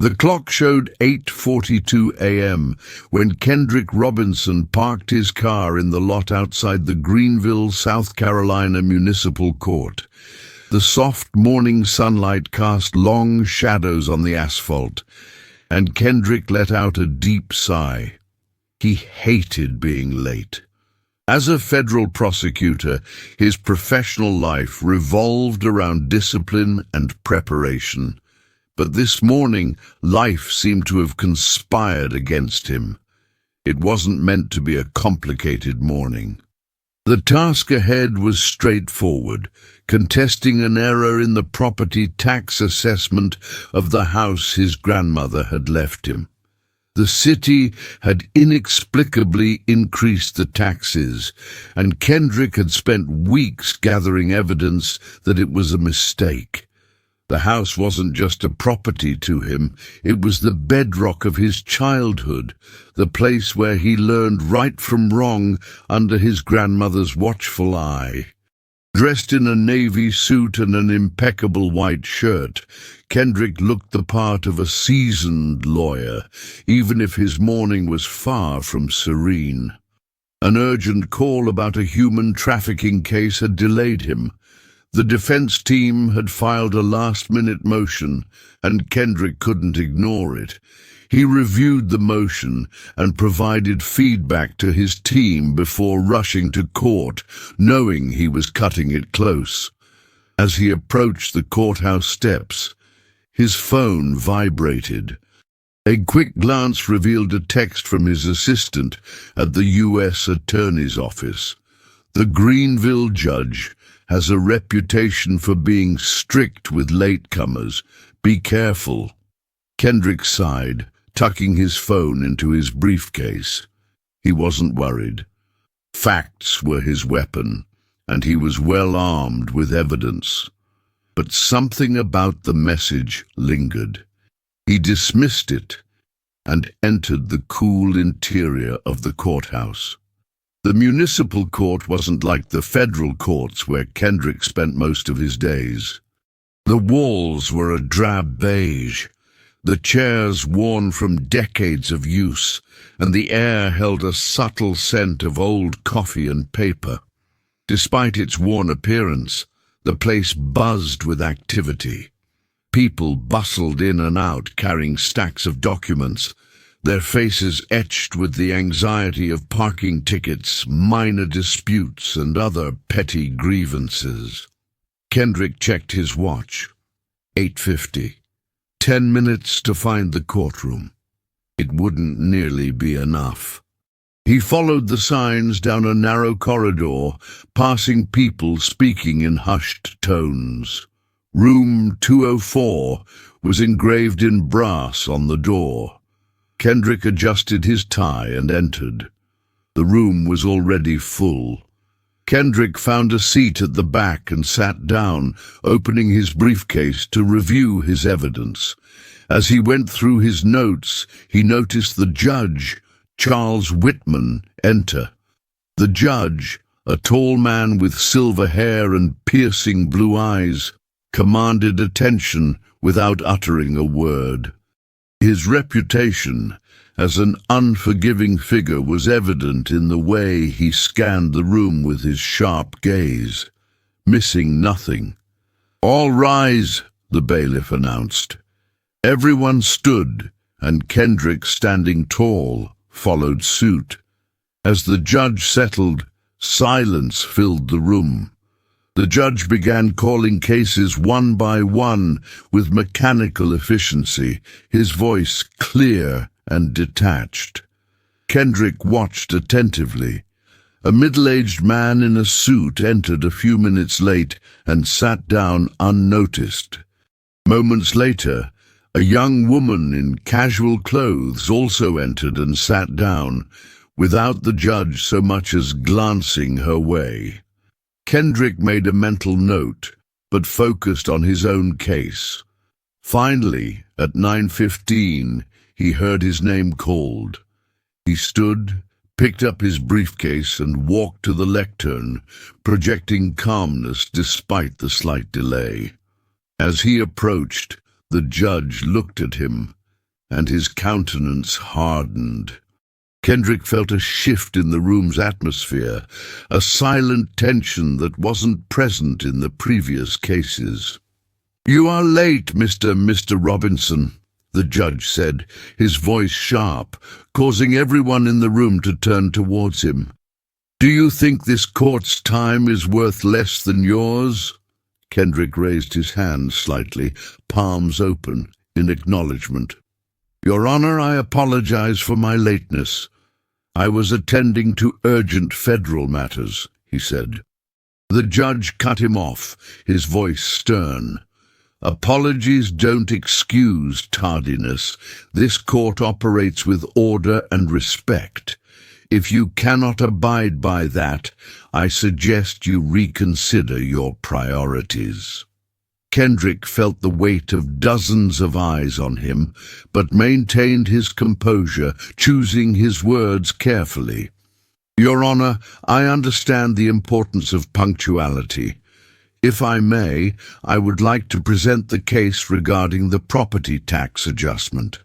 The clock showed 8:42 a.m. when Kendrick Robinson parked his car in the lot outside the Greenville, South Carolina Municipal Court. The soft morning sunlight cast long shadows on the asphalt, and Kendrick let out a deep sigh. He hated being late. As a federal prosecutor, his professional life revolved around discipline and preparation. But this morning, life seemed to have conspired against him. It wasn't meant to be a complicated morning. The task ahead was straightforward, contesting an error in the property tax assessment of the house his grandmother had left him. The city had inexplicably increased the taxes, and Kendrick had spent weeks gathering evidence that it was a mistake. The house wasn't just a property to him, it was the bedrock of his childhood, the place where he learned right from wrong under his grandmother's watchful eye. Dressed in a navy suit and an impeccable white shirt, Kendrick looked the part of a seasoned lawyer, even if his morning was far from serene. An urgent call about a human trafficking case had delayed him. The defense team had filed a last-minute motion, and Kendrick couldn't ignore it. He reviewed the motion and provided feedback to his team before rushing to court, knowing he was cutting it close. As he approached the courthouse steps, his phone vibrated. A quick glance revealed a text from his assistant at the U.S. Attorney's Office. The Greenville judge has a reputation for being strict with latecomers. Be careful. Kendrick sighed, tucking his phone into his briefcase. He wasn't worried. Facts were his weapon, and he was well armed with evidence. But something about the message lingered. He dismissed it and entered the cool interior of the courthouse. The municipal court wasn't like the federal courts where Kendrick spent most of his days. The walls were a drab beige, the chairs worn from decades of use, and the air held a subtle scent of old coffee and paper. Despite its worn appearance, the place buzzed with activity. People bustled in and out carrying stacks of documents, their faces etched with the anxiety of parking tickets, minor disputes, and other petty grievances. Kendrick checked his watch. 8:50. 10 minutes to find the courtroom. It wouldn't nearly be enough. He followed the signs down a narrow corridor, passing people speaking in hushed tones. Room 204 was engraved in brass on the door. Kendrick adjusted his tie and entered. The room was already full. Kendrick found a seat at the back and sat down, opening his briefcase to review his evidence. As he went through his notes, he noticed the judge, Charles Whitman, enter. The judge, a tall man with silver hair and piercing blue eyes, commanded attention without uttering a word. His reputation as an unforgiving figure was evident in the way he scanned the room with his sharp gaze, missing nothing. "All rise," the bailiff announced. Everyone stood, and Kendrick, standing tall, followed suit. As the judge settled, silence filled the room. The judge began calling cases one by one with mechanical efficiency, his voice clear and detached. Kendrick watched attentively. A middle-aged man in a suit entered a few minutes late and sat down unnoticed. Moments later, a young woman in casual clothes also entered and sat down, without the judge so much as glancing her way. Kendrick made a mental note, but focused on his own case. Finally, at 9:15, he heard his name called. He stood, picked up his briefcase, and walked to the lectern, projecting calmness despite the slight delay. As he approached, the judge looked at him, and his countenance hardened. Kendrick felt a shift in the room's atmosphere, a silent tension that wasn't present in the previous cases. "You are late, Mr. Robinson," the judge said, his voice sharp, causing everyone in the room to turn towards him. "Do you think this court's time is worth less than yours?" Kendrick raised his hand slightly, palms open, in acknowledgement. "Your Honor, I apologize for my lateness. I was attending to urgent federal matters," he said. The judge cut him off, his voice stern. "Apologies don't excuse tardiness. This court operates with order and respect. If you cannot abide by that, I suggest you reconsider your priorities." Kendrick felt the weight of dozens of eyes on him, but maintained his composure, choosing his words carefully. "Your Honor, I understand the importance of punctuality. If I may, I would like to present the case regarding the property tax adjustment."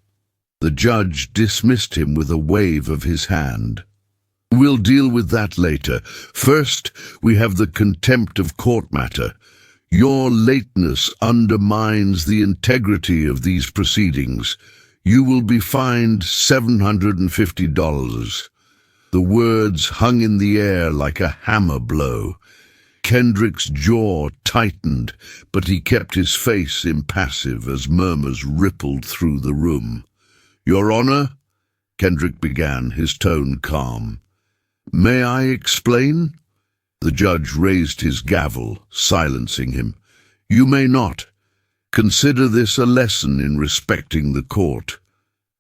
The judge dismissed him with a wave of his hand. "We'll deal with that later. First, we have the contempt of court matter. Your lateness undermines the integrity of these proceedings. You will be fined $750. The words hung in the air like a hammer blow. Kendrick's jaw tightened, but he kept his face impassive as murmurs rippled through the room. "Your Honor," Kendrick began, his tone calm. "May I explain?" The judge raised his gavel, silencing him. "You may not. Consider this a lesson in respecting the court."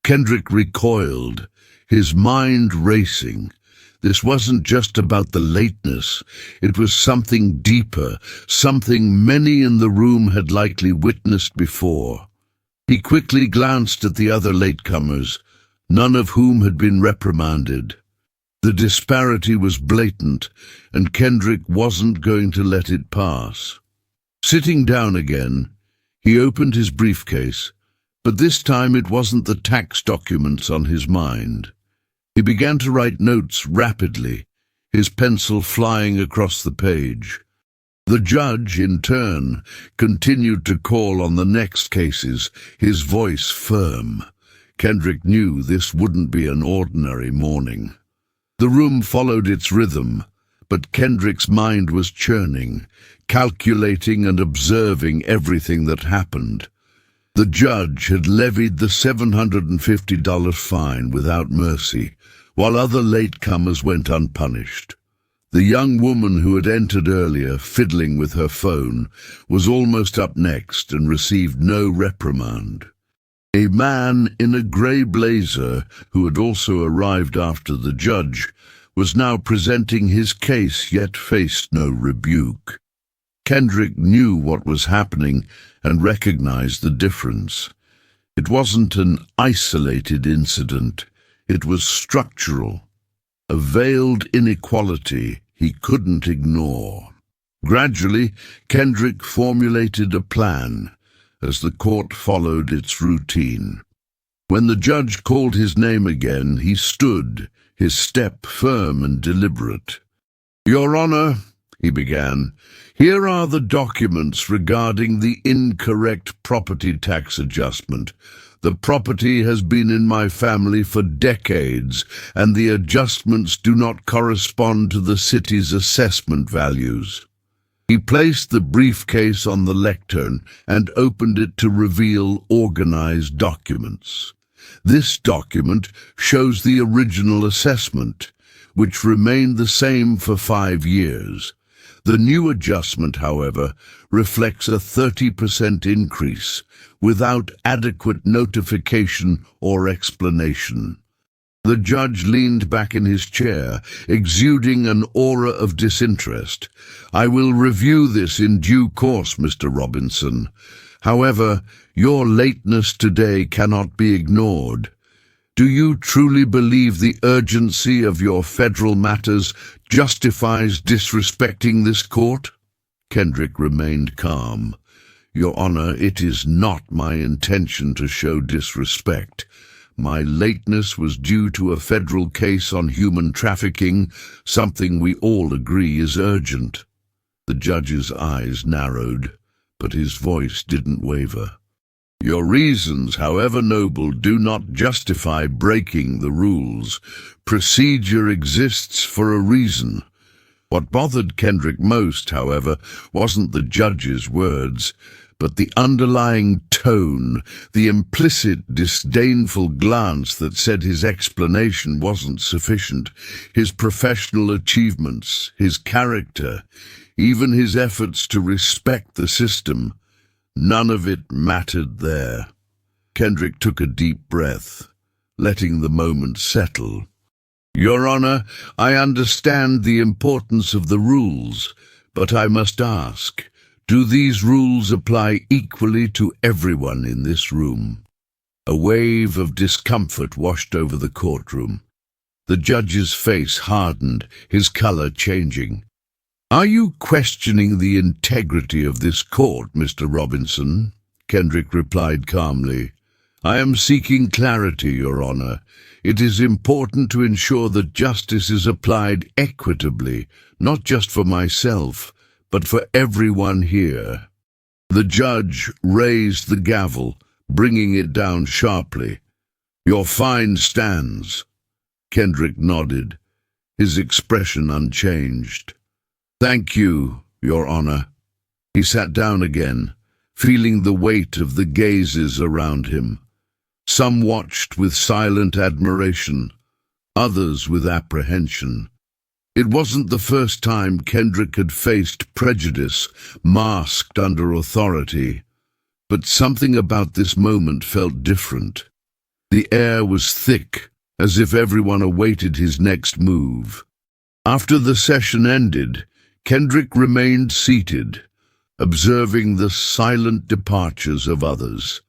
Kendrick recoiled, his mind racing. This wasn't just about the lateness. It was something deeper, something many in the room had likely witnessed before. He quickly glanced at the other latecomers, none of whom had been reprimanded. The disparity was blatant, and Kendrick wasn't going to let it pass. Sitting down again, he opened his briefcase, but this time it wasn't the tax documents on his mind. He began to write notes rapidly, his pencil flying across the page. The judge, in turn, continued to call on the next cases, his voice firm. Kendrick knew this wouldn't be an ordinary morning. The room followed its rhythm, but Kendrick's mind was churning, calculating and observing everything that happened. The judge had levied the $750 fine without mercy, while other latecomers went unpunished. The young woman who had entered earlier, fiddling with her phone, was almost up next and received no reprimand. A man in a grey blazer, who had also arrived after the judge, was now presenting his case yet faced no rebuke. Kendrick knew what was happening and recognized the difference. It wasn't an isolated incident, it was structural, a veiled inequality he couldn't ignore. Gradually, Kendrick formulated a plan as the court followed its routine. When the judge called his name again, he stood, his step firm and deliberate. "Your Honor," he began, "here are the documents regarding the incorrect property tax adjustment. The property has been in my family for decades, and the adjustments do not correspond to the city's assessment values." He placed the briefcase on the lectern and opened it to reveal organized documents. This document shows the original assessment, which remained the same for 5 years. The new adjustment, however, reflects a 30% increase without adequate notification or explanation. The judge leaned back in his chair, exuding an aura of disinterest. "I will review this in due course, Mr. Robinson. However, your lateness today cannot be ignored. Do you truly believe the urgency of your federal matters justifies disrespecting this court?" Kendrick remained calm. "Your Honor, it is not my intention to show disrespect. My lateness was due to a federal case on human trafficking, something we all agree is urgent." The judge's eyes narrowed, but his voice didn't waver. "Your reasons, however noble, do not justify breaking the rules. Procedure exists for a reason." What bothered Kendrick most, however, wasn't the judge's words, but the underlying tone, the implicit, disdainful glance that said his explanation wasn't sufficient. His professional achievements, his character, even his efforts to respect the system, none of it mattered there. Kendrick took a deep breath, letting the moment settle. "Your Honor, I understand the importance of the rules, but I must ask, do these rules apply equally to everyone in this room?" A wave of discomfort washed over the courtroom. The judge's face hardened, his color changing. "Are you questioning the integrity of this court, Mr. Robinson?" Kendrick replied calmly. "I am seeking clarity, Your Honor. It is important to ensure that justice is applied equitably, not just for myself, but for everyone here." The judge raised the gavel, bringing it down sharply. "Your fine stands." Kendrick nodded, his expression unchanged. "Thank you, Your Honor." He sat down again, feeling the weight of the gazes around him. Some watched with silent admiration, others with apprehension. It wasn't the first time Kendrick had faced prejudice, masked under authority, but something about this moment felt different. The air was thick, as if everyone awaited his next move. After the session ended, Kendrick remained seated, observing the silent departures of others.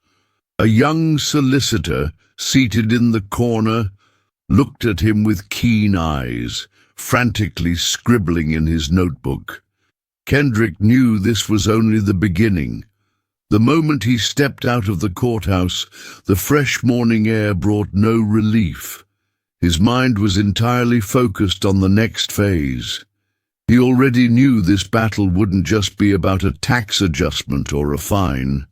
A young solicitor, seated in the corner, looked at him with keen eyes, frantically scribbling in his notebook. Kendrick knew this was only the beginning. The moment he stepped out of the courthouse, the fresh morning air brought no relief. His mind was entirely focused on the next phase. He already knew this battle wouldn't just be about a tax adjustment or a fine.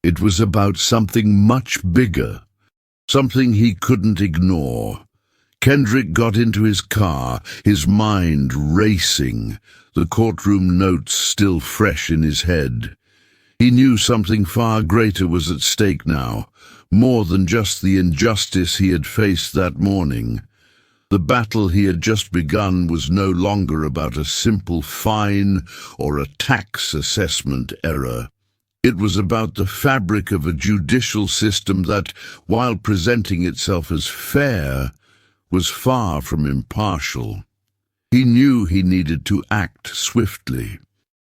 It was about something much bigger, something he couldn't ignore. Kendrick got into his car, his mind racing, the courtroom notes still fresh in his head. He knew something far greater was at stake now, more than just the injustice he had faced that morning. The battle he had just begun was no longer about a simple fine or a tax assessment error. It was about the fabric of a judicial system that, while presenting itself as fair, was far from impartial. He knew he needed to act swiftly.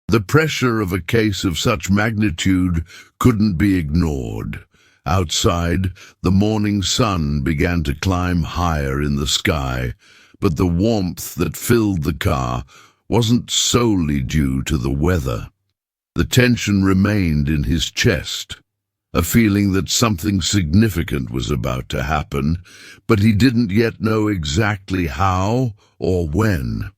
The pressure of a case of such magnitude couldn't be ignored. Outside, the morning sun began to climb higher in the sky, but the warmth that filled the car wasn't solely due to the weather. The tension remained in his chest, a feeling that something significant was about to happen, but he didn't yet know exactly how or when.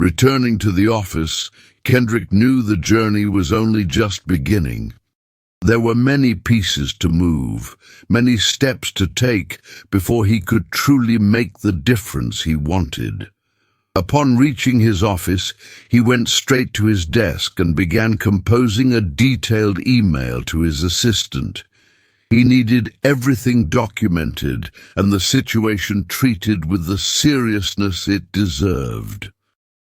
Returning to the office, Kendrick knew the journey was only just beginning. There were many pieces to move, many steps to take before he could truly make the difference he wanted. Upon reaching his office, he went straight to his desk and began composing a detailed email to his assistant. He needed everything documented and the situation treated with the seriousness it deserved.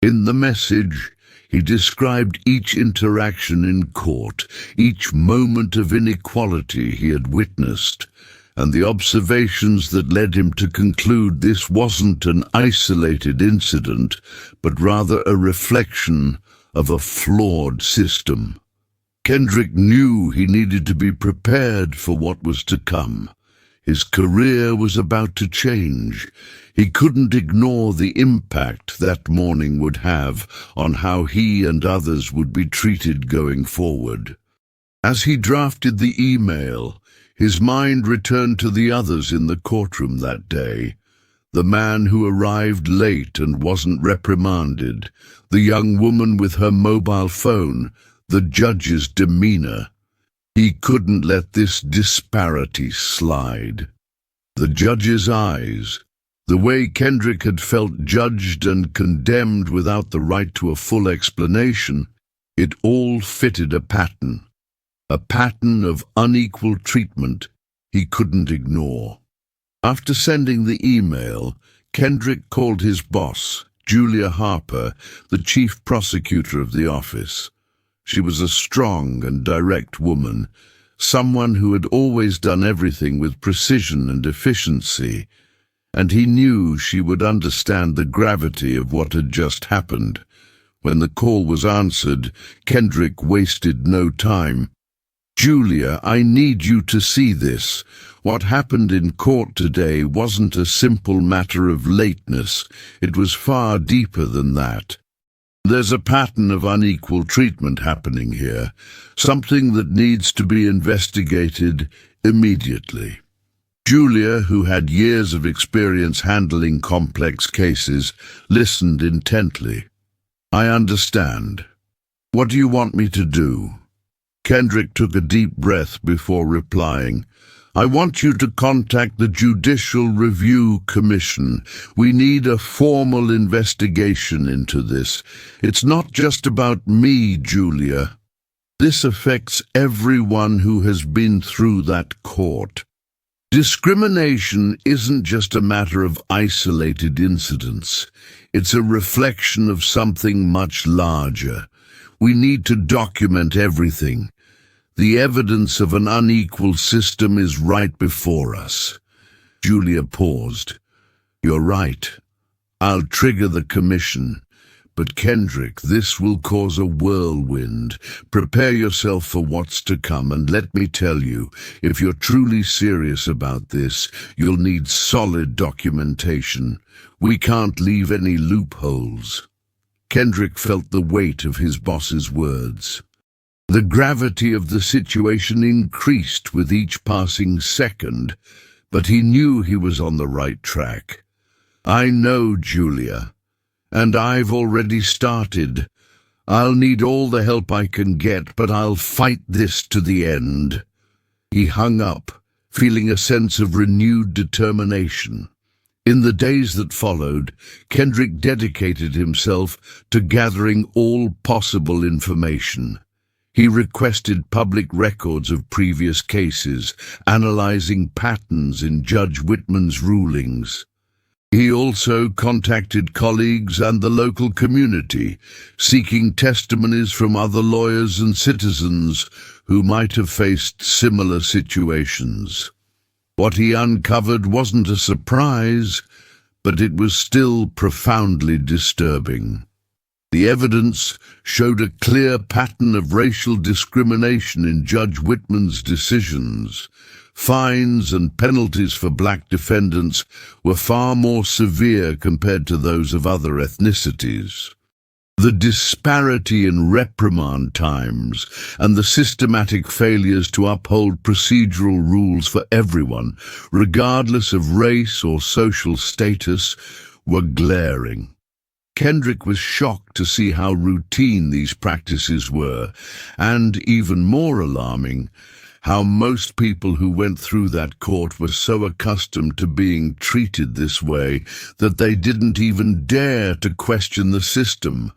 In the message, he described each interaction in court, each moment of inequality he had witnessed, and the observations that led him to conclude this wasn't an isolated incident, but rather a reflection of a flawed system. Kendrick knew he needed to be prepared for what was to come. His career was about to change. He couldn't ignore the impact that morning would have on how he and others would be treated going forward. As he drafted the email, His mind returned to the others in the courtroom that day. The man who arrived late and wasn't reprimanded, the young woman with her mobile phone, the judge's demeanor. He couldn't let this disparity slide. The judge's eyes, the way Kendrick had felt judged and condemned without the right to a full explanation, it all fitted a pattern of unequal treatment he couldn't ignore. After sending the email, Kendrick called his boss, Julia Harper, the chief prosecutor of the office. She was a strong and direct woman, someone who had always done everything with precision and efficiency, and he knew she would understand the gravity of what had just happened. When the call was answered, Kendrick wasted no time. "Julia, I need you to see this. What happened in court today wasn't a simple matter of lateness. It was far deeper than that. There's a pattern of unequal treatment happening here, something that needs to be investigated immediately." Julia, who had years of experience handling complex cases, listened intently. "I understand. What do you want me to do?" Kendrick took a deep breath before replying. "I want you to contact the Judicial Review Commission. We need a formal investigation into this. It's not just about me, Julia. This affects everyone who has been through that court. Discrimination isn't just a matter of isolated incidents. It's a reflection of something much larger. We need to document everything. The evidence of an unequal system is right before us." Julia paused. "You're right. I'll trigger the commission. But Kendrick, this will cause a whirlwind. Prepare yourself for what's to come, and let me tell you, if you're truly serious about this, you'll need solid documentation. We can't leave any loopholes." Kendrick felt the weight of his boss's words. The gravity of the situation increased with each passing second, but he knew he was on the right track. "I know, Julia, and I've already started. I'll need all the help I can get, but I'll fight this to the end." He hung up, feeling a sense of renewed determination. In the days that followed, Kendrick dedicated himself to gathering all possible information. He requested public records of previous cases, analyzing patterns in Judge Whitman's rulings. He also contacted colleagues and the local community, seeking testimonies from other lawyers and citizens who might have faced similar situations. What he uncovered wasn't a surprise, but it was still profoundly disturbing. The evidence showed a clear pattern of racial discrimination in Judge Whitman's decisions. Fines and penalties for black defendants were far more severe compared to those of other ethnicities. The disparity in reprimand times and the systematic failures to uphold procedural rules for everyone, regardless of race or social status, were glaring. Kendrick was shocked to see how routine these practices were, and, even more alarming, how most people who went through that court were so accustomed to being treated this way that they didn't even dare to question the system.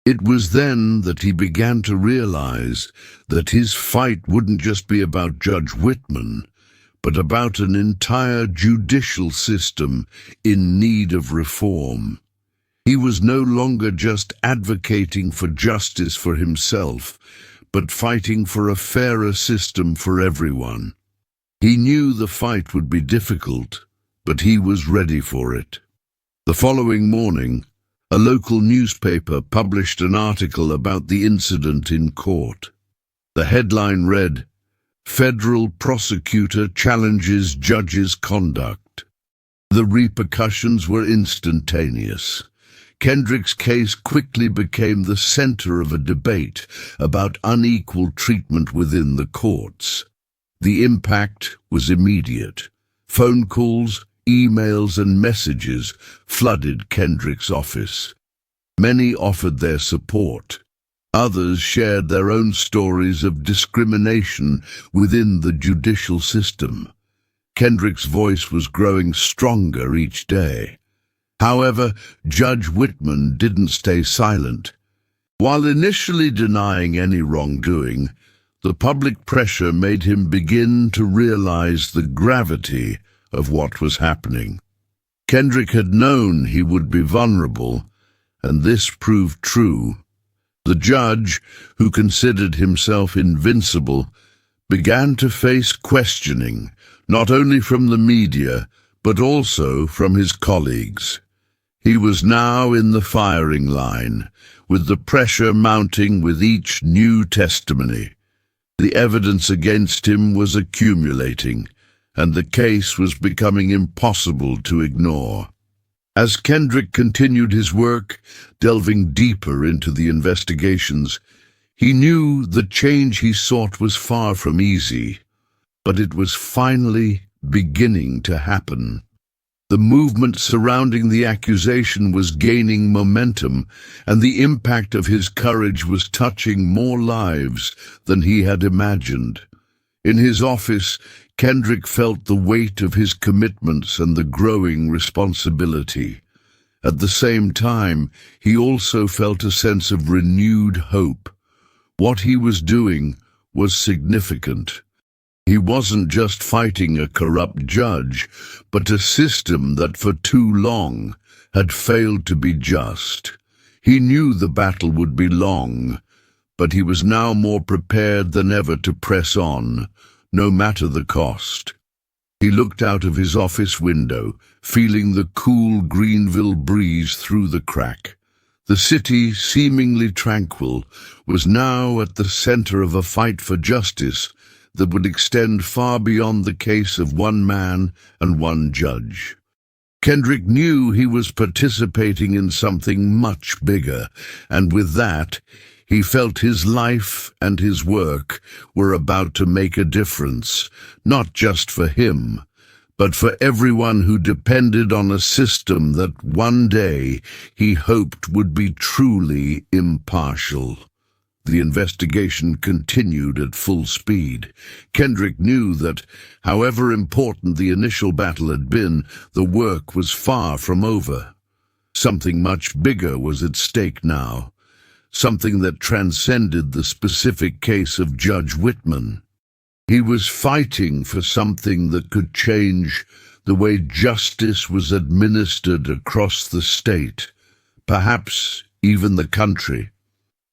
It was then that he began to realize that his fight wouldn't just be about Judge Whitman, but about an entire judicial system in need of reform. He was no longer just advocating for justice for himself, but fighting for a fairer system for everyone. He knew the fight would be difficult, but he was ready for it. The following morning, a local newspaper published an article about the incident in court. The headline read, "Federal Prosecutor Challenges Judge's Conduct." The repercussions were instantaneous. Kendrick's case quickly became the center of a debate about unequal treatment within the courts. The impact was immediate. Phone calls, emails, and messages flooded Kendrick's office. Many offered their support. Others shared their own stories of discrimination within the judicial system. Kendrick's voice was growing stronger each day. However, Judge Whitman didn't stay silent. While initially denying any wrongdoing, the public pressure made him begin to realize the gravity of what was happening. Kendrick had known he would be vulnerable, and this proved true. The judge, who considered himself invincible, began to face questioning, not only from the media, but also from his colleagues. He was now in the firing line, with the pressure mounting with each new testimony. The evidence against him was accumulating, and the case was becoming impossible to ignore. As Kendrick continued his work, delving deeper into the investigations, he knew the change he sought was far from easy, but it was finally beginning to happen. The movement surrounding the accusation was gaining momentum, and the impact of his courage was touching more lives than he had imagined. In his office, Kendrick felt the weight of his commitments and the growing responsibility. At the same time, he also felt a sense of renewed hope. What he was doing was significant. He wasn't just fighting a corrupt judge, but a system that for too long had failed to be just. He knew the battle would be long, but he was now more prepared than ever to press on, no matter the cost. He looked out of his office window, feeling the cool Greenville breeze through the crack. The city, seemingly tranquil, was now at the center of a fight for justice that would extend far beyond the case of one man and one judge. Kendrick knew he was participating in something much bigger, and with that, he felt his life and his work were about to make a difference, not just for him, but for everyone who depended on a system that one day he hoped would be truly impartial. The investigation continued at full speed. Kendrick knew that, however important the initial battle had been, the work was far from over. Something much bigger was at stake now. Something that transcended the specific case of Judge Whitman. He was fighting for something that could change the way justice was administered across the state, perhaps even the country.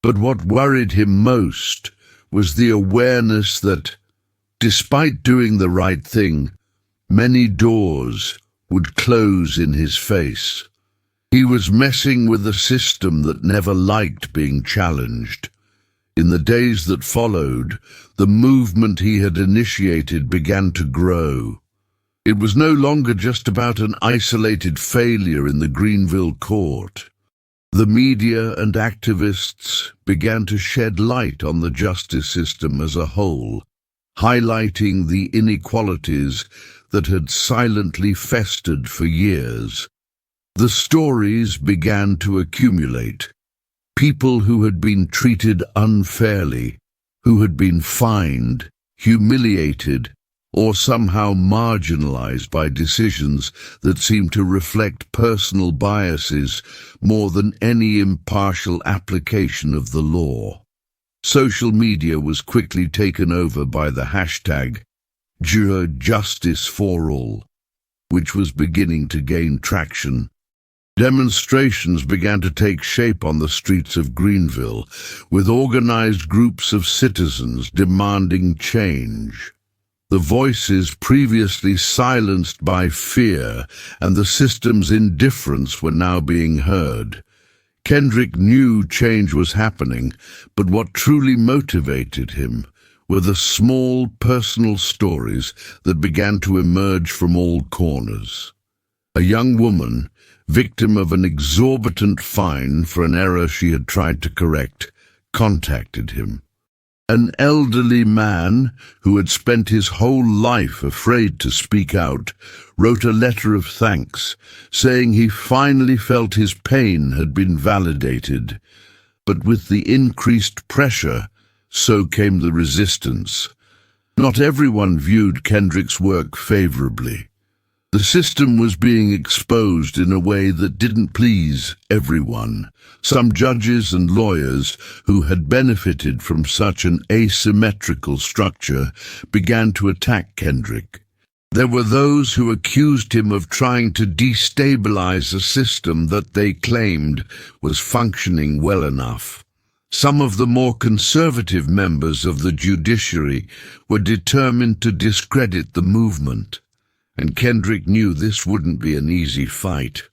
But what worried him most was the awareness that, despite doing the right thing, many doors would close in his face. He was messing with a system that never liked being challenged. In the days that followed, the movement he had initiated began to grow. It was no longer just about an isolated failure in the Greenville court. The media and activists began to shed light on the justice system as a whole, highlighting the inequalities that had silently festered for years. The stories began to accumulate. People who had been treated unfairly, who had been fined, humiliated, or somehow marginalized by decisions that seemed to reflect personal biases more than any impartial application of the law. Social media was quickly taken over by the hashtag #Justice for All, which was beginning to gain traction. Demonstrations began to take shape on the streets of Greenville, with organized groups of citizens demanding change. The voices previously silenced by fear and the system's indifference were now being heard. Kendrick knew change was happening, but what truly motivated him were the small personal stories that began to emerge from all corners. A young woman, victim of an exorbitant fine for an error she had tried to correct, contacted him. An elderly man, who had spent his whole life afraid to speak out, wrote a letter of thanks, saying he finally felt his pain had been validated. But with the increased pressure, so came the resistance. Not everyone viewed Kendrick's work favorably. The system was being exposed in a way that didn't please everyone. Some judges and lawyers who had benefited from such an asymmetrical structure began to attack Kendrick. There were those who accused him of trying to destabilize a system that they claimed was functioning well enough. Some of the more conservative members of the judiciary were determined to discredit the movement, and Kendrick knew this wouldn't be an easy fight.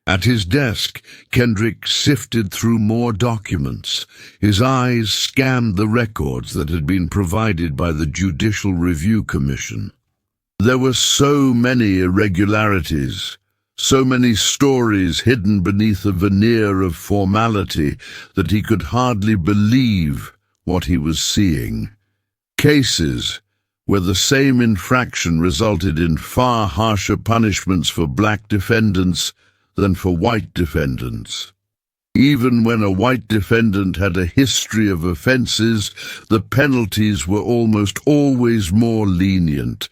At his desk, Kendrick sifted through more documents. His eyes scanned the records that had been provided by the Judicial Review Commission. There were so many irregularities, so many stories hidden beneath a veneer of formality that he could hardly believe what he was seeing. Cases where the same infraction resulted in far harsher punishments for black defendants than for white defendants. Even when a white defendant had a history of offenses, the penalties were almost always more lenient.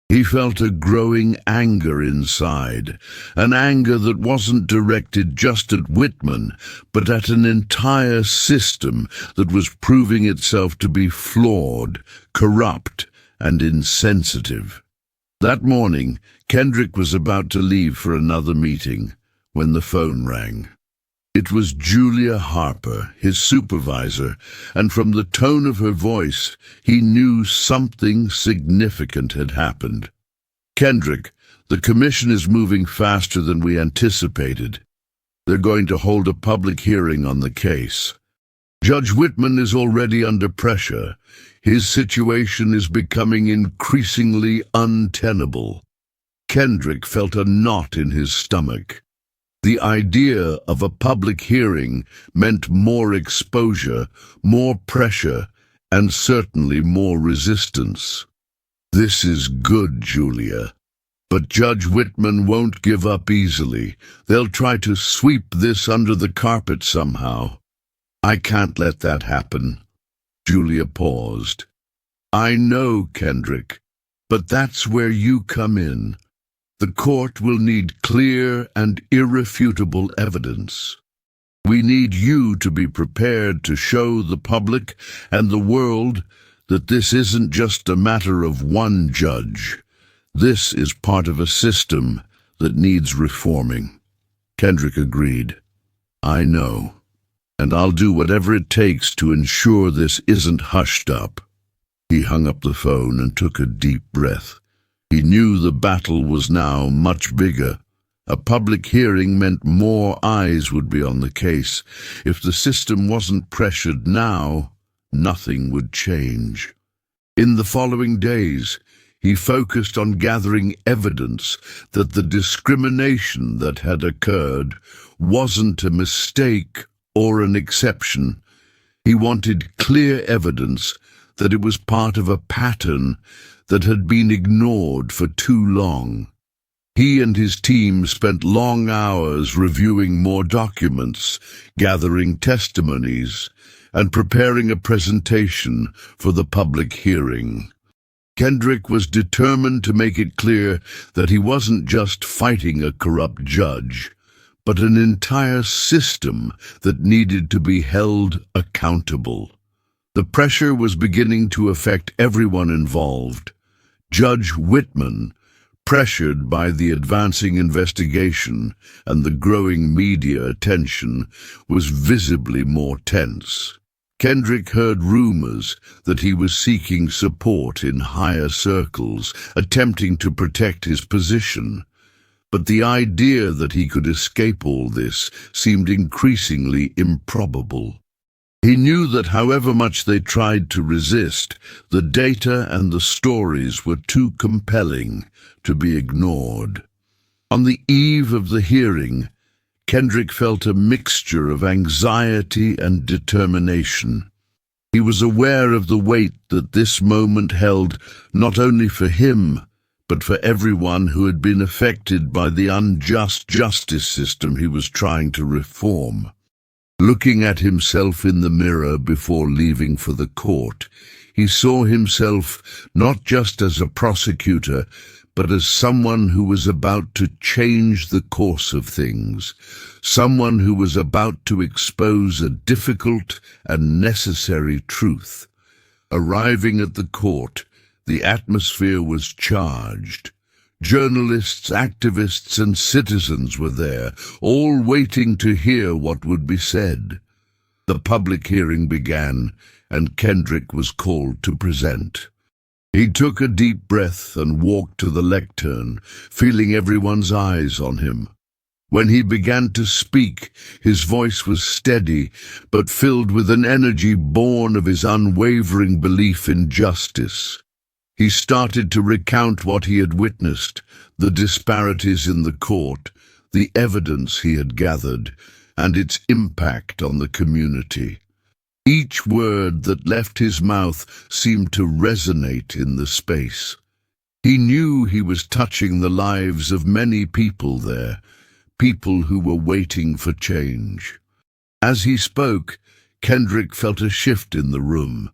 He felt a growing anger inside, an anger that wasn't directed just at Whitman, but at an entire system that was proving itself to be flawed, corrupt, and insensitive. That morning, Kendrick was about to leave for another meeting when the phone rang. It was Julia Harper, his supervisor, and from the tone of her voice, he knew something significant had happened. "Kendrick, the commission is moving faster than we anticipated. They're going to hold a public hearing on the case. Judge Whitman is already under pressure. His situation is becoming increasingly untenable." Kendrick felt a knot in his stomach. The idea of a public hearing meant more exposure, more pressure, and certainly more resistance. "This is good, Julia. But Judge Whitman won't give up easily. They'll try to sweep this under the carpet somehow. I can't let that happen." Julia paused. "I know, Kendrick, but that's where you come in. The court will need clear and irrefutable evidence. We need you to be prepared to show the public and the world that this isn't just a matter of one judge. This is part of a system that needs reforming." Kendrick agreed. "I know, and I'll do whatever it takes to ensure this isn't hushed up." He hung up the phone and took a deep breath. He knew the battle was now much bigger. A public hearing meant more eyes would be on the case. If the system wasn't pressured now, nothing would change. In the following days, he focused on gathering evidence that the discrimination that had occurred wasn't a mistake or an exception. He wanted clear evidence that it was part of a pattern that had been ignored for too long. He and his team spent long hours reviewing more documents, gathering testimonies, and preparing a presentation for the public hearing. Kendrick was determined to make it clear that he wasn't just fighting a corrupt judge, but an entire system that needed to be held accountable. The pressure was beginning to affect everyone involved. Judge Whitman, pressured by the advancing investigation and the growing media attention, was visibly more tense. Kendrick heard rumors that he was seeking support in higher circles, attempting to protect his position. But the idea that he could escape all this seemed increasingly improbable. He knew that however much they tried to resist, the data and the stories were too compelling to be ignored. On the eve of the hearing, Kendrick felt a mixture of anxiety and determination. He was aware of the weight that this moment held, not only for him, but for everyone who had been affected by the unjust justice system he was trying to reform. Looking at himself in the mirror before leaving for the court, he saw himself not just as a prosecutor, but as someone who was about to change the course of things, someone who was about to expose a difficult and necessary truth. Arriving at the court, the atmosphere was charged. Journalists, activists, and citizens were there, all waiting to hear what would be said. The public hearing began, and Kendrick was called to present. He took a deep breath and walked to the lectern, feeling everyone's eyes on him. When he began to speak, his voice was steady, but filled with an energy born of his unwavering belief in justice. He started to recount what he had witnessed, the disparities in the court, the evidence he had gathered, and its impact on the community. Each word that left his mouth seemed to resonate in the space. He knew he was touching the lives of many people there, people who were waiting for change. As he spoke, Kendrick felt a shift in the room.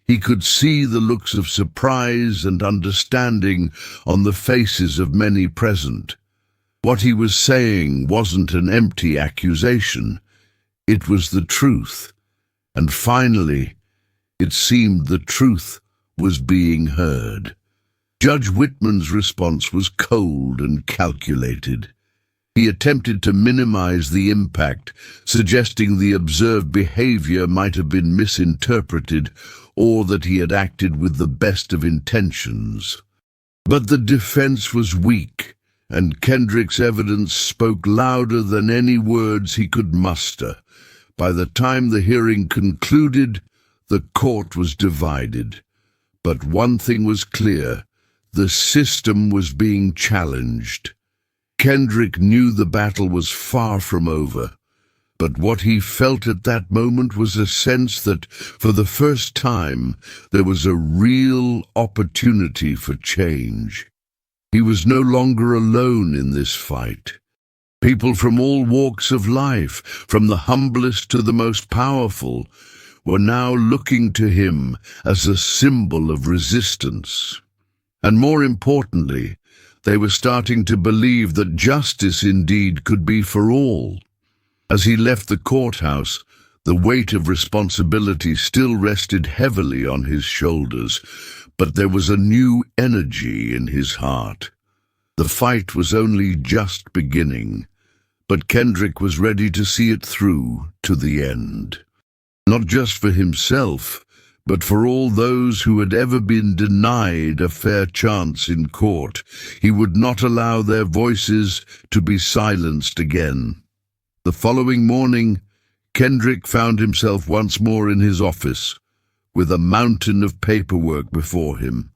He could see the looks of surprise and understanding on the faces of many present. What he was saying wasn't an empty accusation. It was the truth. And finally, it seemed the truth was being heard. Judge Whitman's response was cold and calculated. He attempted to minimize the impact, suggesting the observed behavior might have been misinterpreted or that he had acted with the best of intentions. But the defense was weak, and Kendrick's evidence spoke louder than any words he could muster. By the time the hearing concluded, the court was divided. But one thing was clear: the system was being challenged. Kendrick knew the battle was far from over, but what he felt at that moment was a sense that, for the first time, there was a real opportunity for change. He was no longer alone in this fight. People from all walks of life, from the humblest to the most powerful, were now looking to him as a symbol of resistance. And more importantly, they were starting to believe that justice indeed could be for all. As he left the courthouse, the weight of responsibility still rested heavily on his shoulders, but there was a new energy in his heart. The fight was only just beginning, but Kendrick was ready to see it through to the end. Not just for himself, but for all those who had ever been denied a fair chance in court. He would not allow their voices to be silenced again. The following morning, Kendrick found himself once more in his office, with a mountain of paperwork before him.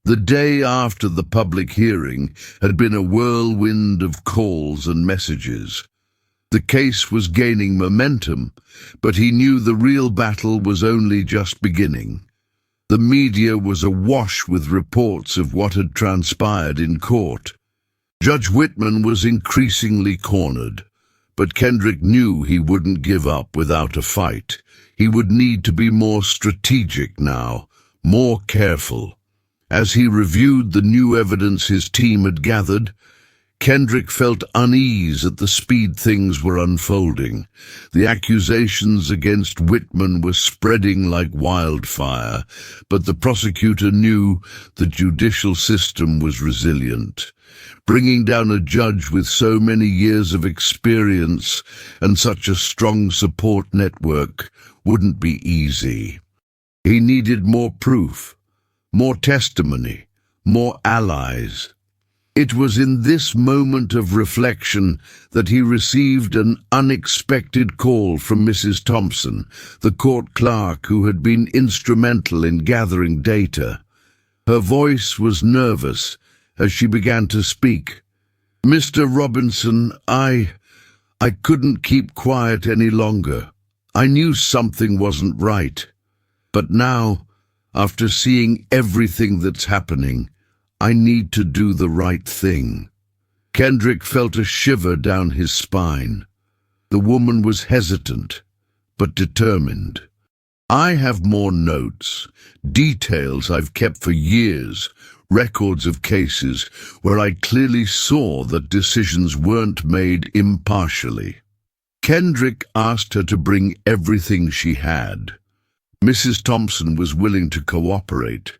The day after the public hearing had been a whirlwind of calls and messages. The case was gaining momentum, but he knew the real battle was only just beginning. The media was awash with reports of what had transpired in court. Judge Whitman was increasingly cornered, but Kendrick knew he wouldn't give up without a fight. He would need to be more strategic now, more careful. As he reviewed the new evidence his team had gathered, Kendrick felt unease at the speed things were unfolding. The accusations against Whitman were spreading like wildfire, but the prosecutor knew the judicial system was resilient. Bringing down a judge with so many years of experience and such a strong support network wouldn't be easy. He needed more proof, more testimony, more allies. It was in this moment of reflection that he received an unexpected call from Mrs. Thompson, the court clerk who had been instrumental in gathering data. Her voice was nervous as she began to speak. "Mr. Robinson, I couldn't keep quiet any longer. I knew something wasn't right. But now, after seeing everything that's happening, I need to do the right thing." Kendrick felt a shiver down his spine. The woman was hesitant, but determined. "I have more notes, details I've kept for years, records of cases where I clearly saw that decisions weren't made impartially." Kendrick asked her to bring everything she had. Mrs. Thompson was willing to cooperate,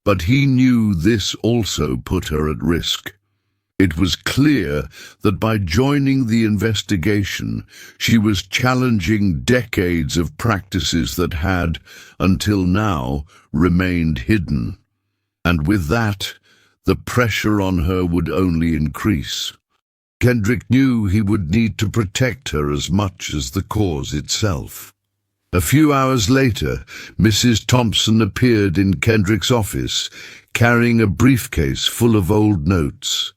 but he knew this also put her at risk. It was clear that by joining the investigation, she was challenging decades of practices that had, until now, remained hidden. And with that, the pressure on her would only increase. Kendrick knew he would need to protect her as much as the cause itself. A few hours later, Mrs. Thompson appeared in Kendrick's office, carrying a briefcase full of old notes.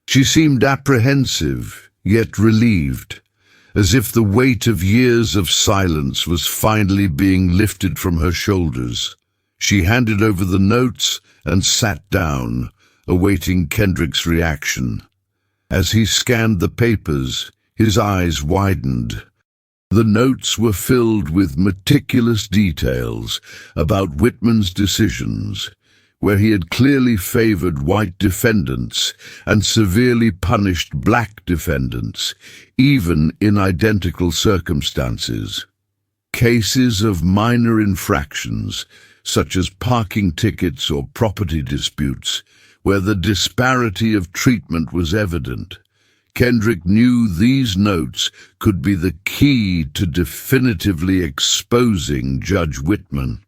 She seemed apprehensive, yet relieved, as if the weight of years of silence was finally being lifted from her shoulders. She handed over the notes and sat down, awaiting Kendrick's reaction. As he scanned the papers, his eyes widened. The notes were filled with meticulous details about Whitman's decisions, where he had clearly favored white defendants and severely punished black defendants, even in identical circumstances. Cases of minor infractions, such as parking tickets or property disputes, where the disparity of treatment was evident. Kendrick knew these notes could be the key to definitively exposing Judge Whitman.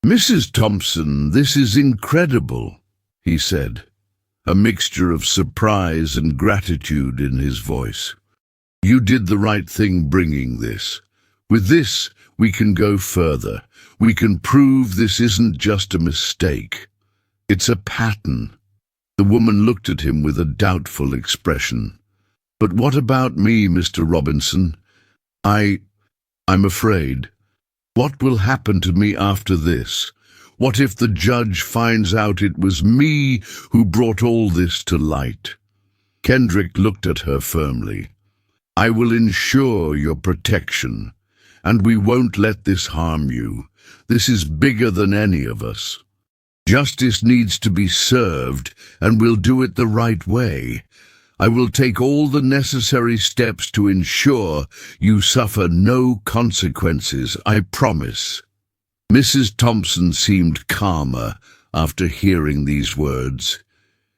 "Mrs. Thompson, this is incredible," he said, a mixture of surprise and gratitude in his voice. "You did the right thing bringing this. With this, we can go further. We can prove this isn't just a mistake. It's a pattern." The woman looked at him with a doubtful expression. "But what about me, Mr. Robinson? I'm afraid. What will happen to me after this? What if the judge finds out it was me who brought all this to light?" Kendrick looked at her firmly. "I will ensure your protection, and we won't let this harm you. This is bigger than any of us. Justice needs to be served, and we'll do it the right way. I will take all the necessary steps to ensure you suffer no consequences, I promise." Mrs. Thompson seemed calmer after hearing these words.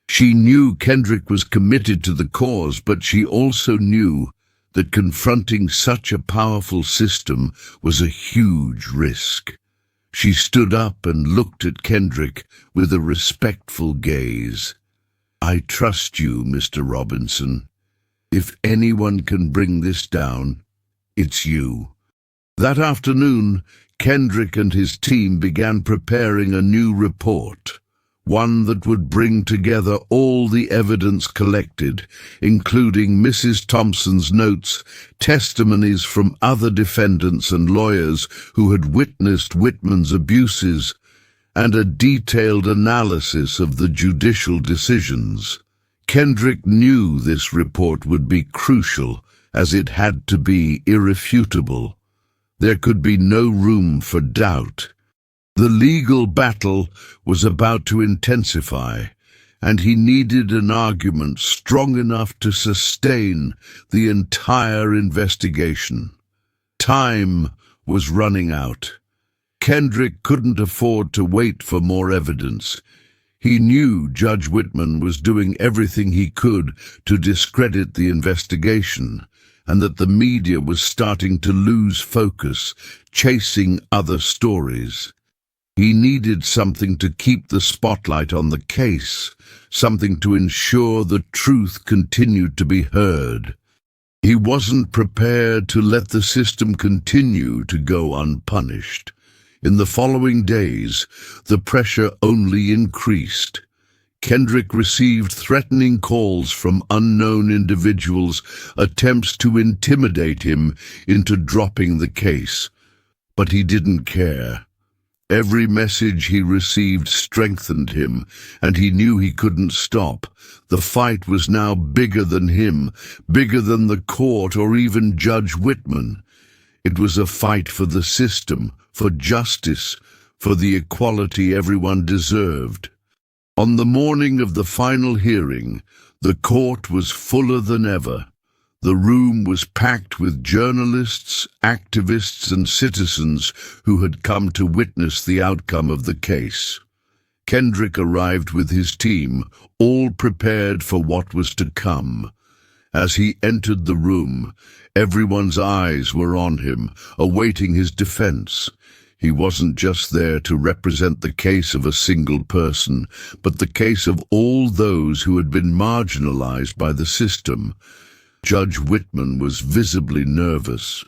She knew Kendrick was committed to the cause, but she also knew that confronting such a powerful system was a huge risk. She stood up and looked at Kendrick with a respectful gaze. "I trust you, Mr. Robinson. If anyone can bring this down, it's you." That afternoon, Kendrick and his team began preparing a new report, one that would bring together all the evidence collected, including Mrs. Thompson's notes, testimonies from other defendants and lawyers who had witnessed Whitman's abuses, and a detailed analysis of the judicial decisions. Kendrick knew this report would be crucial, as it had to be irrefutable. There could be no room for doubt. The legal battle was about to intensify, and he needed an argument strong enough to sustain the entire investigation. Time was running out. Kendrick couldn't afford to wait for more evidence. He knew Judge Whitman was doing everything he could to discredit the investigation, and that the media was starting to lose focus, chasing other stories. He needed something to keep the spotlight on the case, something to ensure the truth continued to be heard. He wasn't prepared to let the system continue to go unpunished. In the following days, the pressure only increased. Kendrick received threatening calls from unknown individuals, attempts to intimidate him into dropping the case. But he didn't care. Every message he received strengthened him, and he knew he couldn't stop. The fight was now bigger than him, bigger than the court or even Judge Whitman. It was a fight for the system, for justice, for the equality everyone deserved. On the morning of the final hearing, the court was fuller than ever. The room was packed with journalists, activists, and citizens who had come to witness the outcome of the case. Kendrick arrived with his team, all prepared for what was to come. As he entered the room, everyone's eyes were on him, awaiting his defense. He wasn't just there to represent the case of a single person, but the case of all those who had been marginalized by the system. Judge Whitman was visibly nervous.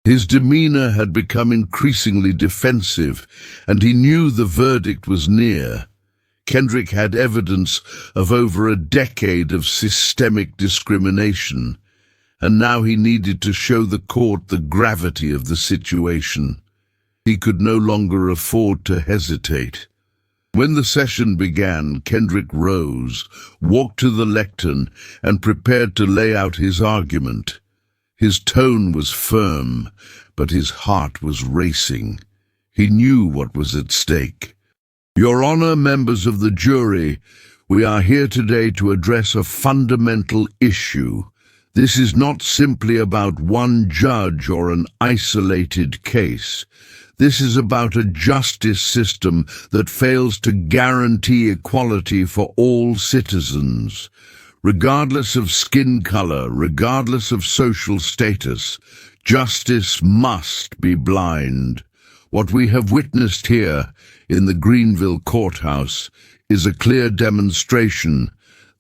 His demeanor had become increasingly defensive, and he knew the verdict was near. Kendrick had evidence of over a decade of systemic discrimination, and now he needed to show the court the gravity of the situation. He could no longer afford to hesitate. When the session began, Kendrick rose, walked to the lectern, and prepared to lay out his argument. His tone was firm, but his heart was racing. He knew what was at stake. Your Honor, members of the jury, we are here today to address a fundamental issue. This is not simply about one judge or an isolated case. This is about a justice system that fails to guarantee equality for all citizens. Regardless of skin color, regardless of social status, justice must be blind. What we have witnessed here in the Greenville courthouse is a clear demonstration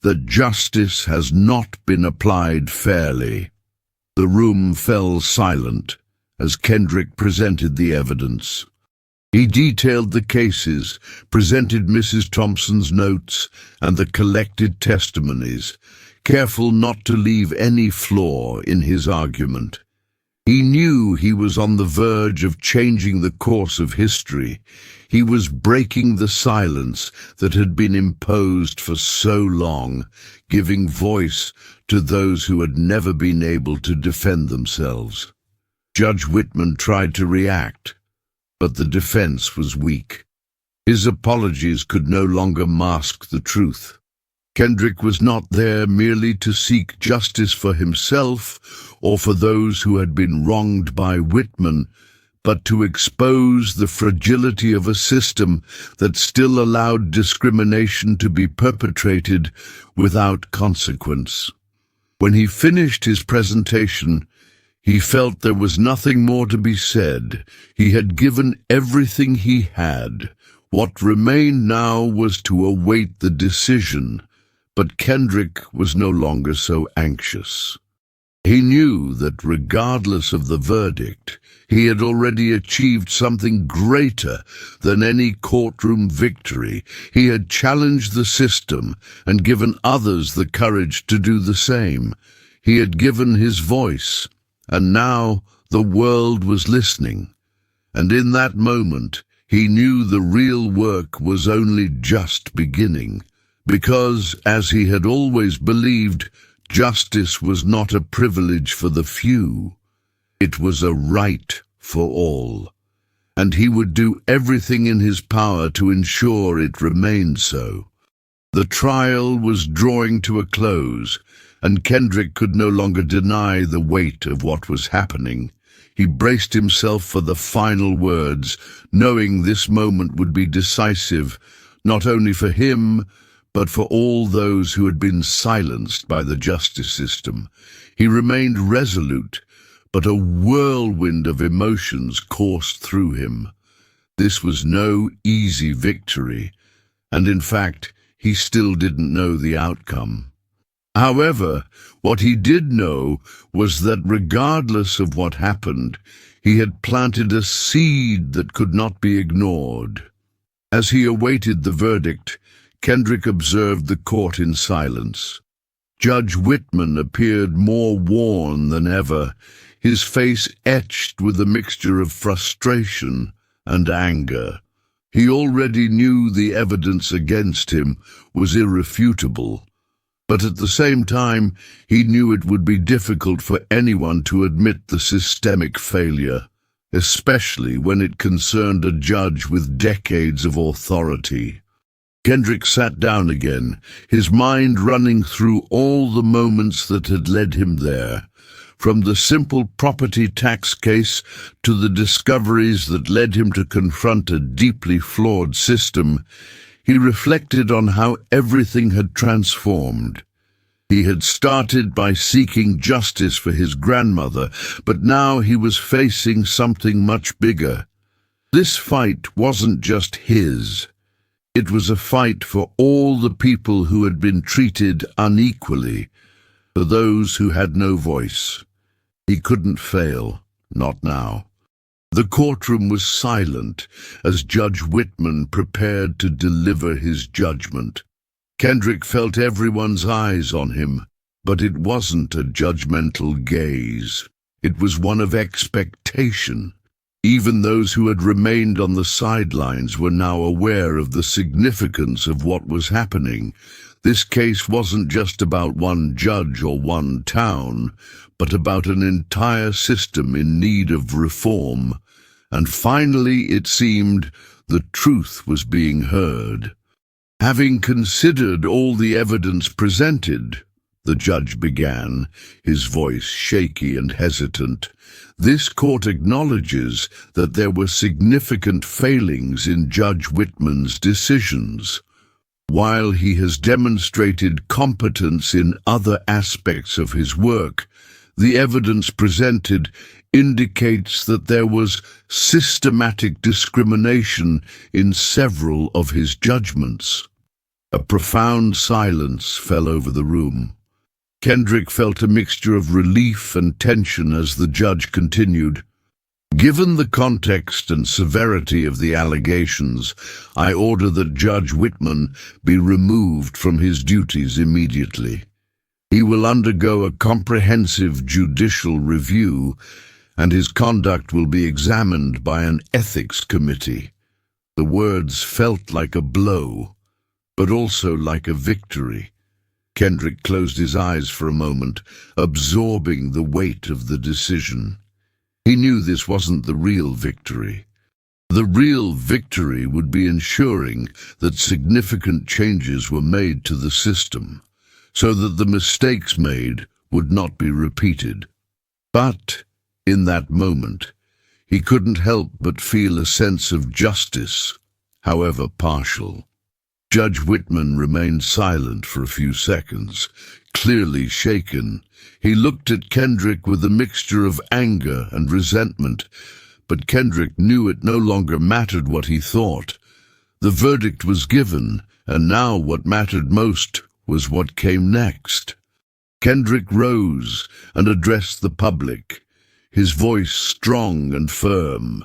that justice has not been applied fairly. The room fell silent as Kendrick presented the evidence. He detailed the cases, presented Mrs. Thompson's notes and the collected testimonies, careful not to leave any flaw in his argument. He knew he was on the verge of changing the course of history. He was breaking the silence that had been imposed for so long, giving voice to those who had never been able to defend themselves. Judge Whitman tried to react, but the defense was weak. His apologies could no longer mask the truth. Kendrick was not there merely to seek justice for himself or for those who had been wronged by Whitman, but to expose the fragility of a system that still allowed discrimination to be perpetrated without consequence. When he finished his presentation, he felt there was nothing more to be said. He had given everything he had. What remained now was to await the decision, but Kendrick was no longer so anxious. He knew that regardless of the verdict, he had already achieved something greater than any courtroom victory. He had challenged the system and given others the courage to do the same. He had given his voice, and now the world was listening. And in that moment, he knew the real work was only just beginning, because, as he had always believed, justice was not a privilege for the few. It was a right for all, and he would do everything in his power to ensure it remained so. The trial was drawing to a close, and Kendrick could no longer deny the weight of what was happening. He braced himself for the final words, knowing this moment would be decisive, not only for him, but for all those who had been silenced by the justice system. He remained resolute, but a whirlwind of emotions coursed through him. This was no easy victory, and in fact, he still didn't know the outcome. However, what he did know was that regardless of what happened, he had planted a seed that could not be ignored. As he awaited the verdict, Kendrick observed the court in silence. Judge Whitman appeared more worn than ever, his face etched with a mixture of frustration and anger. He already knew the evidence against him was irrefutable, but at the same time, he knew it would be difficult for anyone to admit the systemic failure, especially when it concerned a judge with decades of authority. Kendrick sat down again, his mind running through all the moments that had led him there, from the simple property tax case to the discoveries that led him to confront a deeply flawed system. He reflected on how everything had transformed. He had started by seeking justice for his grandmother, but now he was facing something much bigger. This fight wasn't just his. It was a fight for all the people who had been treated unequally, for those who had no voice. He couldn't fail, not now. The courtroom was silent as Judge Whitman prepared to deliver his judgment. Kendrick felt everyone's eyes on him, but it wasn't a judgmental gaze. It was one of expectation. Even those who had remained on the sidelines were now aware of the significance of what was happening. This case wasn't just about one judge or one town, but about an entire system in need of reform. And finally, it seemed, the truth was being heard. Having considered all the evidence presented, the judge began, his voice shaky and hesitant, this court acknowledges that there were significant failings in Judge Whitman's decisions. While he has demonstrated competence in other aspects of his work, the evidence presented indicates that there was systematic discrimination in several of his judgments. A profound silence fell over the room. Kendrick felt a mixture of relief and tension as the judge continued. Given the context and severity of the allegations, I order that Judge Whitman be removed from his duties immediately. He will undergo a comprehensive judicial review, and his conduct will be examined by an ethics committee. The words felt like a blow, but also like a victory. Kendrick closed his eyes for a moment, absorbing the weight of the decision. He knew this wasn't the real victory. The real victory would be ensuring that significant changes were made to the system, so that the mistakes made would not be repeated. But, in that moment, he couldn't help but feel a sense of justice, however partial. Judge Whitman remained silent for a few seconds, clearly shaken. He looked at Kendrick with a mixture of anger and resentment, but Kendrick knew it no longer mattered what he thought. The verdict was given, and now what mattered most was what came next. Kendrick rose and addressed the public, his voice strong and firm.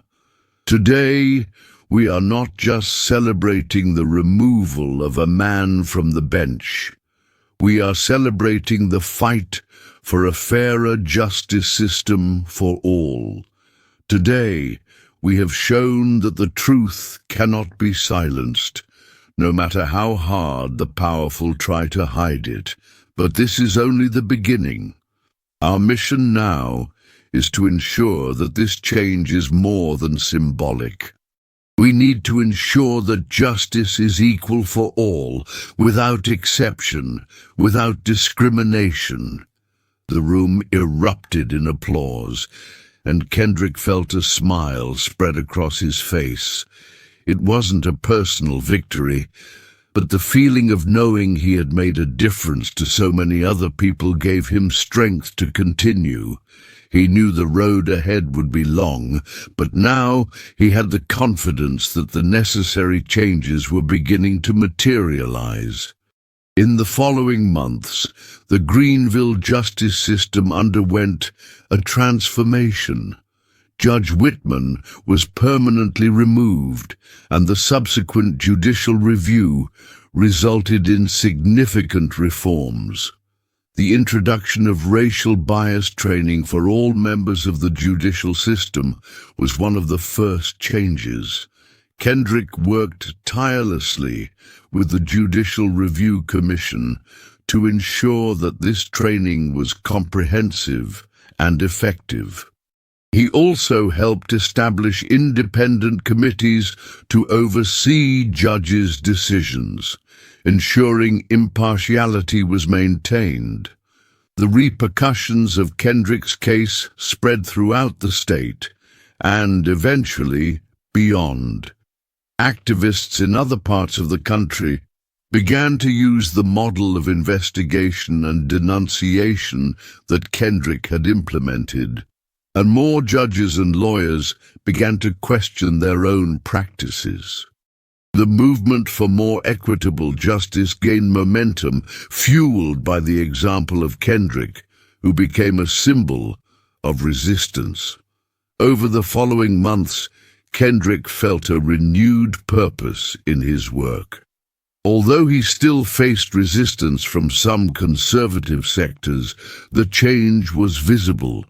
Today, we are not just celebrating the removal of a man from the bench. We are celebrating the fight for a fairer justice system for all. Today, we have shown that the truth cannot be silenced, no matter how hard the powerful try to hide it. But this is only the beginning. Our mission now is to ensure that this change is more than symbolic. We need to ensure that justice is equal for all, without exception, without discrimination. The room erupted in applause, and Kendrick felt a smile spread across his face. It wasn't a personal victory, but the feeling of knowing he had made a difference to so many other people gave him strength to continue. He knew the road ahead would be long, but now he had the confidence that the necessary changes were beginning to materialize. In the following months, the Greenville justice system underwent a transformation. Judge Whitman was permanently removed, and the subsequent judicial review resulted in significant reforms. The introduction of racial bias training for all members of the judicial system was one of the first changes. Kendrick worked tirelessly with the Judicial Review Commission to ensure that this training was comprehensive and effective. He also helped establish independent committees to oversee judges' decisions, ensuring impartiality was maintained. The repercussions of Kendrick's case spread throughout the state and, eventually, beyond. Activists in other parts of the country began to use the model of investigation and denunciation that Kendrick had implemented, and more judges and lawyers began to question their own practices. The movement for more equitable justice gained momentum, fueled by the example of Kendrick, who became a symbol of resistance. Over the following months, Kendrick felt a renewed purpose in his work. Although he still faced resistance from some conservative sectors, the change was visible.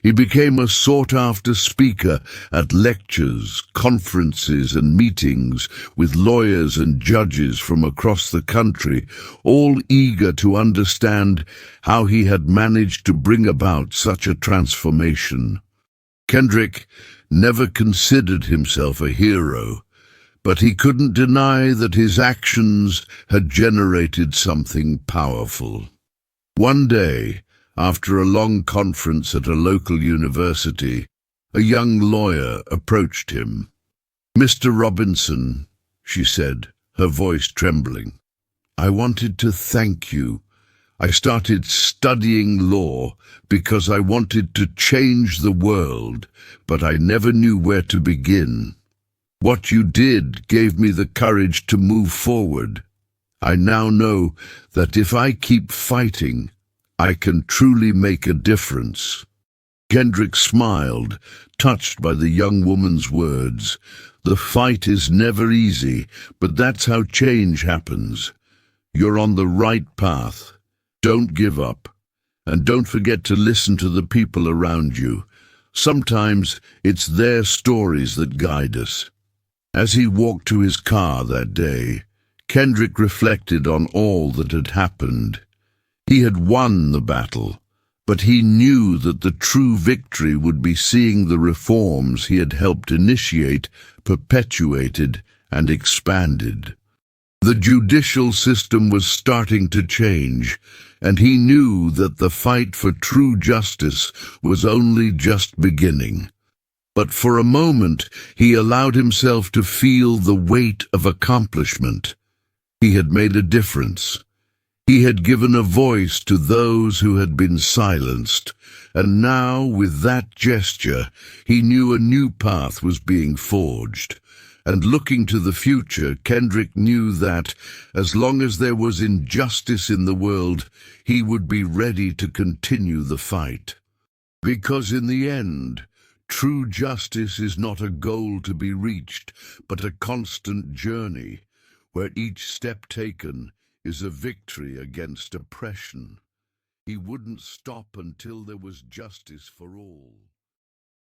He became a sought-after speaker at lectures, conferences, and meetings with lawyers and judges from across the country, all eager to understand how he had managed to bring about such a transformation. Kendrick never considered himself a hero, but he couldn't deny that his actions had generated something powerful. One day, after a long conference at a local university, a young lawyer approached him. "Mr. Robinson," she said, her voice trembling, "I wanted to thank you. I started studying law because I wanted to change the world, but I never knew where to begin. What you did gave me the courage to move forward. I now know that if I keep fighting, I can truly make a difference." Kendrick smiled, touched by the young woman's words. "The fight is never easy, but that's how change happens. You're on the right path. Don't give up. And don't forget to listen to the people around you. Sometimes it's their stories that guide us." As he walked to his car that day, Kendrick reflected on all that had happened. He had won the battle, but he knew that the true victory would be seeing the reforms he had helped initiate, perpetuated, and expanded. The judicial system was starting to change, and he knew that the fight for true justice was only just beginning. But for a moment, he allowed himself to feel the weight of accomplishment. He had made a difference. He had given a voice to those who had been silenced, and now, with that gesture, he knew a new path was being forged. And looking to the future, Kendrick knew that, as long as there was injustice in the world, he would be ready to continue the fight. Because in the end, true justice is not a goal to be reached, but a constant journey, where each step taken is a victory against oppression. He wouldn't stop until there was justice for all.